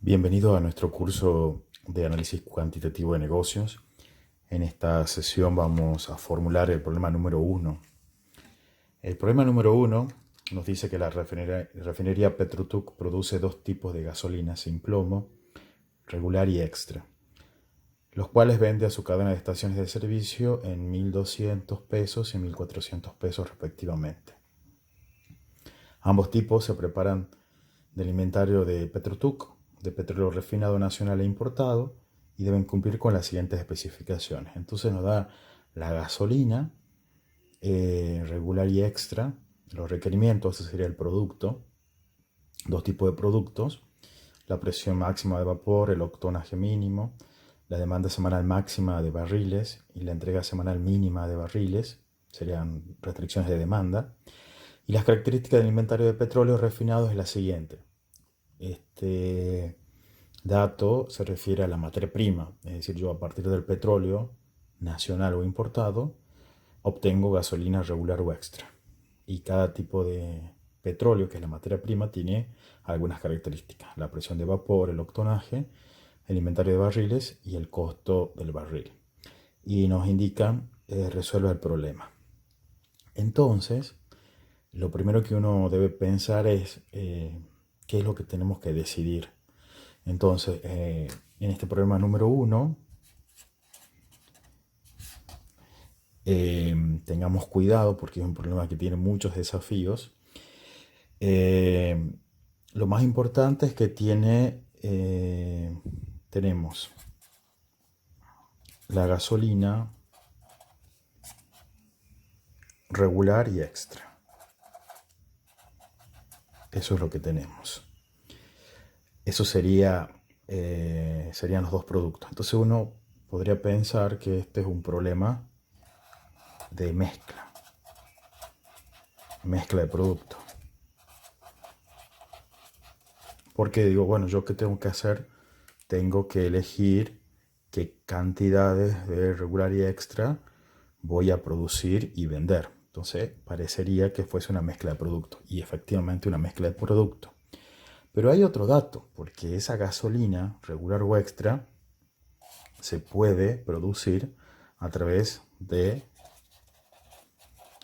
Bienvenido a nuestro curso de análisis cuantitativo de negocios. En esta sesión vamos a formular el problema número 1. El problema número 1 nos dice que la refinería Petrotuc produce dos tipos de gasolina sin plomo, regular y extra, los cuales vende a su cadena de estaciones de servicio en 1.200 pesos y 1.400 pesos respectivamente. Ambos tipos se preparan del inventario de Petrotuc, de petróleo refinado nacional e importado, y deben cumplir con las siguientes especificaciones. Entonces nos da la gasolina regular y extra, los requerimientos, ese sería el producto, dos tipos de productos, la presión máxima de vapor, el octonaje mínimo, la demanda semanal máxima de barriles y la entrega semanal mínima de barriles, serían restricciones de demanda. Y las características del inventario de petróleo refinado es la siguiente. Este dato se refiere a la materia prima, es decir, yo a partir del petróleo nacional o importado obtengo gasolina regular o extra. Y cada tipo de petróleo, que es la materia prima, tiene algunas características: la presión de vapor, el octonaje, el inventario de barriles y el costo del barril. Y nos indican resuelva el problema. Entonces, lo primero que uno debe pensar es qué es lo que tenemos que decidir. Entonces, en este problema número 1, tengamos cuidado porque es un problema que tiene muchos desafíos. Lo más importante es que tenemos la gasolina regular y extra. Eso es lo que tenemos. Eso serían los dos productos. Entonces uno podría pensar que este es un problema de mezcla de productos. Porque digo, bueno, ¿yo qué tengo que hacer? Tengo que elegir qué cantidades de regular y extra voy a producir y vender. Entonces parecería que fuese una mezcla de productos, y efectivamente una mezcla de productos. Pero hay otro dato, porque esa gasolina regular o extra se puede producir a través de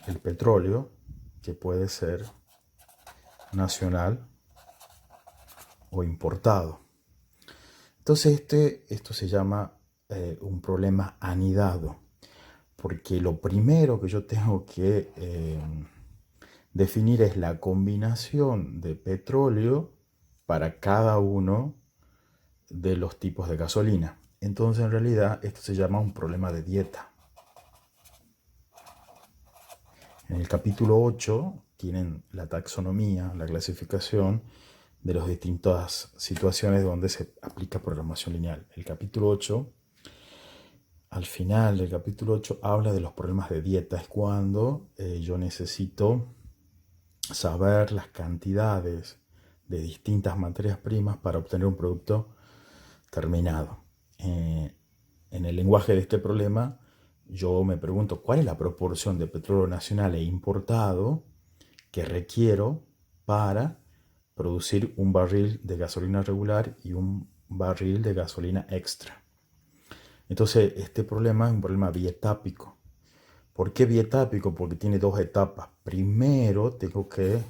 el petróleo, que puede ser nacional o importado. Entonces esto se llama un problema anidado, porque lo primero que yo tengo que definir es la combinación de petróleo para cada uno de los tipos de gasolina. Entonces en realidad esto se llama un problema de dieta. En el capítulo 8 tienen la taxonomía, la clasificación de las distintas situaciones donde se aplica programación lineal. El capítulo 8, al final del capítulo 8, habla de los problemas de dieta. Es cuando yo necesito saber las cantidades de distintas materias primas para obtener un producto terminado. En el lenguaje de este problema, yo me pregunto cuál es la proporción de petróleo nacional e importado que requiero para producir un barril de gasolina regular y un barril de gasolina extra. Entonces, este problema es un problema bietápico. ¿Por qué bietápico? Porque tiene dos etapas. Primero, tengo que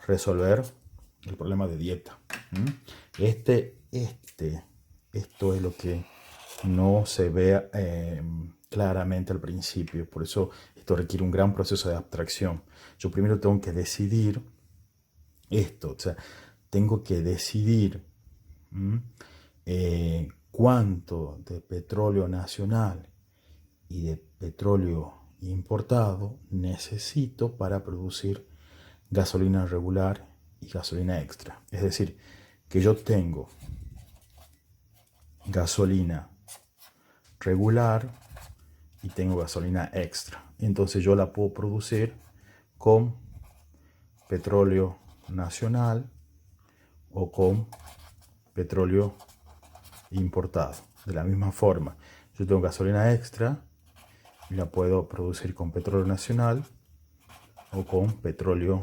resolver el problema de dieta. Esto es lo que no se ve claramente al principio. Por eso esto requiere un gran proceso de abstracción. Yo primero tengo que decidir esto. O sea, tengo que decidir cuánto de petróleo nacional y de petróleo importado necesito para producir gasolina regular y gasolina extra. Es decir, que yo tengo gasolina regular y tengo gasolina extra. Entonces yo la puedo producir con petróleo nacional o con petróleo importado. De la misma forma, yo tengo gasolina extra y la puedo producir con petróleo nacional o con petróleo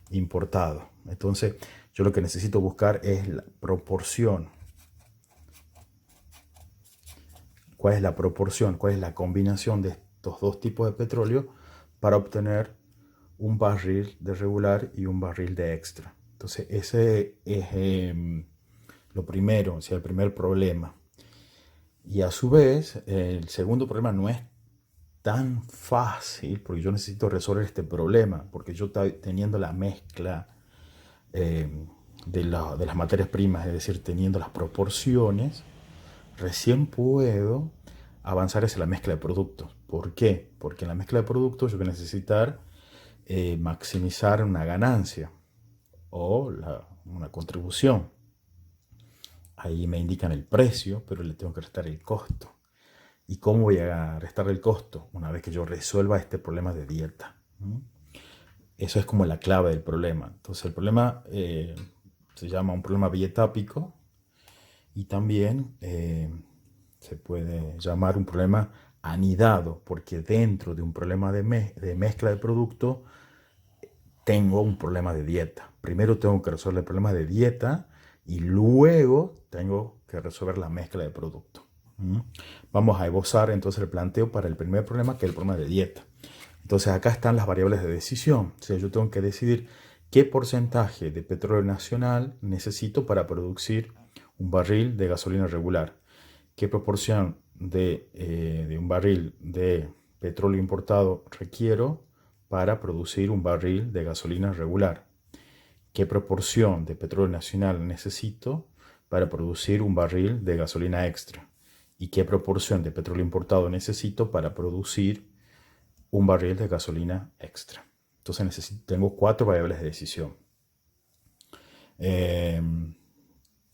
importado. Entonces Yo lo que necesito buscar es la proporción. ¿Cuál es la proporción? ¿Cuál es la combinación de estos dos tipos de petróleo para obtener un barril de regular y un barril de extra? Entonces, ese es lo primero, o sea, el primer problema. Y a su vez, el segundo problema no es tan fácil, porque yo necesito resolver este problema, porque yo teniendo la mezcla de las materias primas, es decir, teniendo las proporciones, recién puedo avanzar hacia la mezcla de productos. ¿Por qué? Porque en la mezcla de productos yo voy a necesitar maximizar una ganancia o una contribución. Ahí me indican el precio, pero le tengo que restar el costo. ¿Y cómo voy a restar el costo? Una vez que yo resuelva este problema de dieta. Eso es como la clave del problema. Entonces el problema se llama un problema bietápico y también se puede llamar un problema anidado, porque dentro de un problema de mezcla de producto tengo un problema de dieta. Primero tengo que resolver el problema de dieta y luego tengo que resolver la mezcla de producto. Vamos a esbozar entonces el planteo para el primer problema, que es el problema de dieta. Entonces acá están las variables de decisión. O sea, yo tengo que decidir qué porcentaje de petróleo nacional necesito para producir un barril de gasolina regular. Qué proporción de un barril de petróleo importado requiero para producir un barril de gasolina regular. Qué proporción de petróleo nacional necesito para producir un barril de gasolina extra. Y qué proporción de petróleo importado necesito para producir un barril de gasolina extra. Entonces tengo 4 variables de decisión.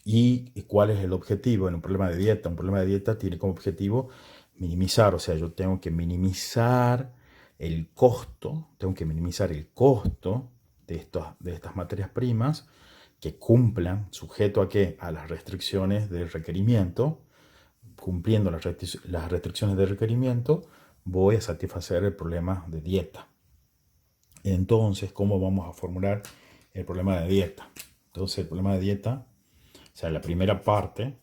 ¿Y cuál es el objetivo en un problema de dieta? Un problema de dieta tiene como objetivo minimizar, o sea, yo tengo que minimizar el costo, de estas materias primas que cumplan, sujeto a qué, a las restricciones del requerimiento. Cumpliendo las restricciones de requerimiento, voy a satisfacer el problema de dieta. Entonces, ¿cómo vamos a formular el problema de dieta? Entonces, el problema de dieta, o sea, la primera parte,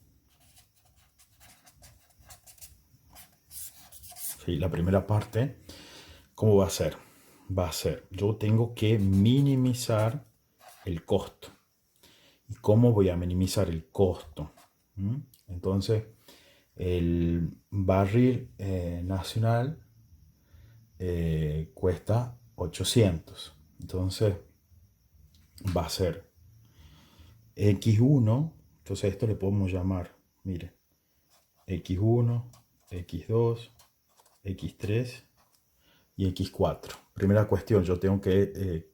¿cómo va a ser? Va a ser, yo tengo que minimizar el costo. ¿Y cómo voy a minimizar el costo? Entonces, el barril nacional cuesta 800. Entonces, va a ser X1. Entonces, esto le podemos llamar, mire, X1, X2, X3 y X4. Primera cuestión, yo tengo que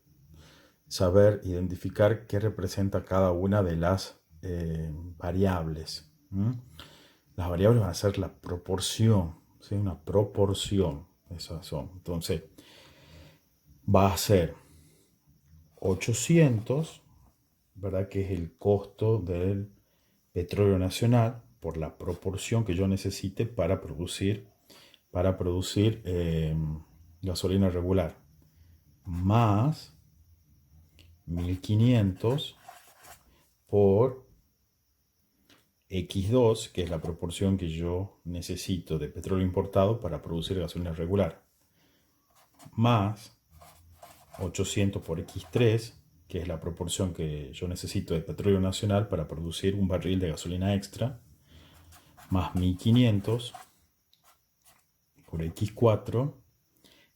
saber identificar qué representa cada una de las variables. Las variables van a ser la proporción, ¿sí? Una proporción, esas son. Entonces, va a ser 800, ¿verdad? Que es el costo del petróleo nacional por la proporción que yo necesite para producir gasolina regular, más 1500 por X2, que es la proporción que yo necesito de petróleo importado para producir gasolina regular, más 800 por X3, que es la proporción que yo necesito de petróleo nacional para producir un barril de gasolina extra, más 1500 por X4,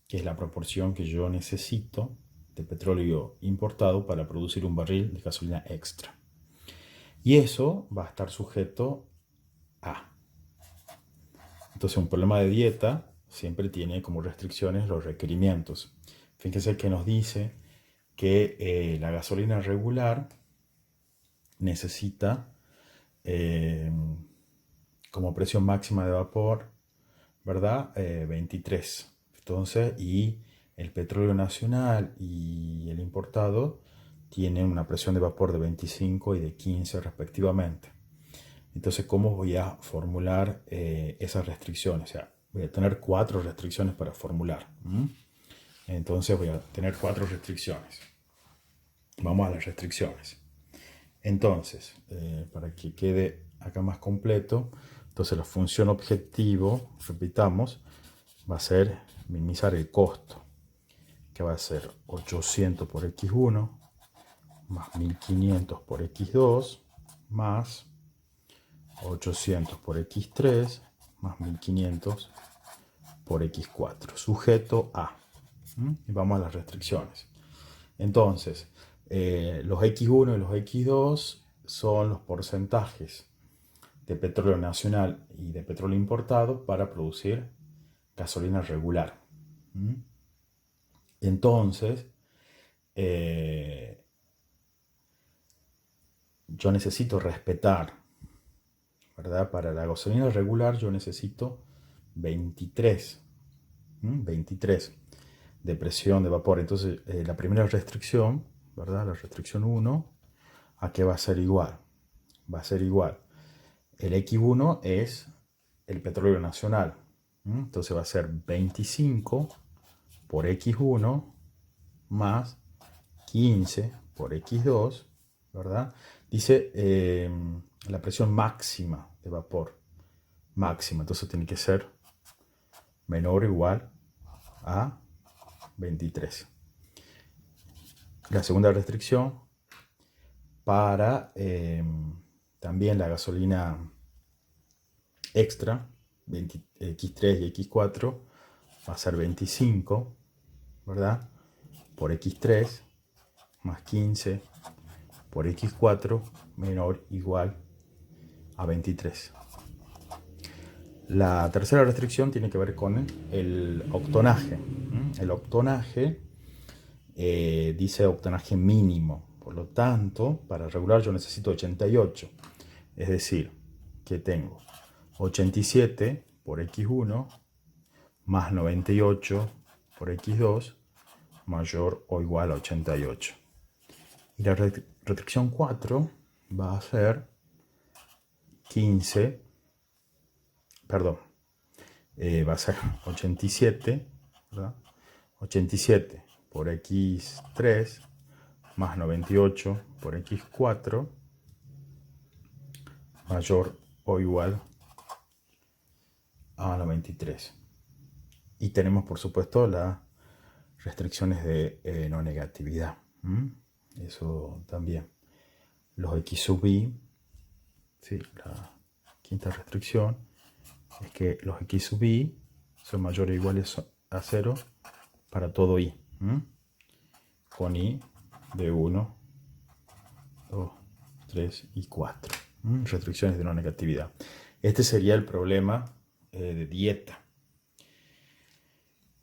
que es la proporción que yo necesito de petróleo importado para producir un barril de gasolina extra. Y eso va a estar sujeto a. Entonces, un problema de dieta siempre tiene como restricciones los requerimientos. Fíjense que nos dice que la gasolina regular necesita como presión máxima de vapor, ¿verdad? 23. Entonces, y el petróleo nacional y el importado tienen una presión de vapor de 25 y de 15 respectivamente. Entonces, ¿cómo voy a formular esas restricciones? O sea, voy a tener 4 restricciones para formular. Entonces voy a tener 4 restricciones. Vamos a las restricciones. Entonces, para que quede acá más completo, entonces la función objetivo, repitamos, va a ser minimizar el costo, que va a ser 800 por x1 más 1500 por x2 más 800 por x3 más 1500 por x4, sujeto a. Y vamos a las restricciones. Entonces, los x1 y los x2 son los porcentajes de petróleo nacional y de petróleo importado para producir gasolina regular. Entonces, yo necesito respetar, ¿verdad? Para la gasolina regular yo necesito 23 de presión de vapor. Entonces, la primera restricción, ¿verdad? La restricción 1, ¿a qué va a ser igual? Va a ser igual. El X1 es el petróleo nacional. Entonces va a ser 25 por X1 más 15 por X2, ¿verdad? Dice la presión máxima de vapor. Máxima, entonces tiene que ser menor o igual a 23. La segunda restricción para también la gasolina extra, X3 y X4, va a ser 25, ¿verdad? Por X3 más 15 por X4 menor o igual a 23. La tercera restricción tiene que ver con el octonaje. El octonaje dice octonaje mínimo. Por lo tanto, para regular yo necesito 88. Es decir, que tengo 87 por X1 más 98 por X2 mayor o igual a 88. Y la restricción 4 va a ser 15, perdón, va a ser 87, ¿verdad? 87 por X3 más 98 por X4 mayor o igual a 93. Y tenemos, por supuesto, las restricciones de no negatividad. Eso también. Los X sub I, ¿sí? La quinta restricción es que los X sub I son mayores o iguales a 0 para todo I. Con I de 1, 2, 3 y 4. Restricciones de no negatividad. Este sería el problema de dieta.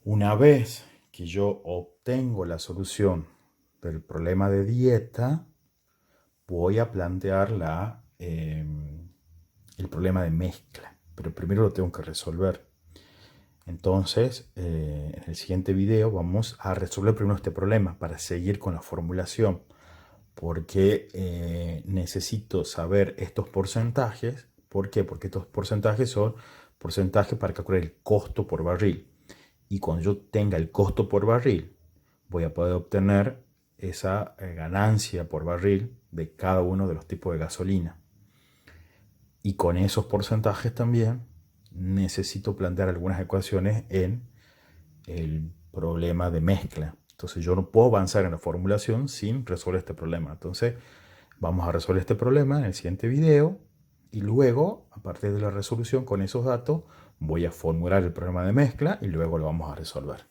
Una vez que yo obtengo la solución del problema de dieta, voy a plantear el problema de mezcla. Pero primero lo tengo que resolver. Entonces, en el siguiente video vamos a resolver primero este problema para seguir con la formulación. Porque necesito saber estos porcentajes. ¿Por qué? Porque estos porcentajes son porcentajes para calcular el costo por barril. Y cuando yo tenga el costo por barril, voy a poder obtener esa ganancia por barril de cada uno de los tipos de gasolina. Y con esos porcentajes también necesito plantear algunas ecuaciones en el problema de mezcla. Entonces yo no puedo avanzar en la formulación sin resolver este problema. Entonces vamos a resolver este problema en el siguiente video y luego, a partir de la resolución con esos datos, voy a formular el problema de mezcla y luego lo vamos a resolver.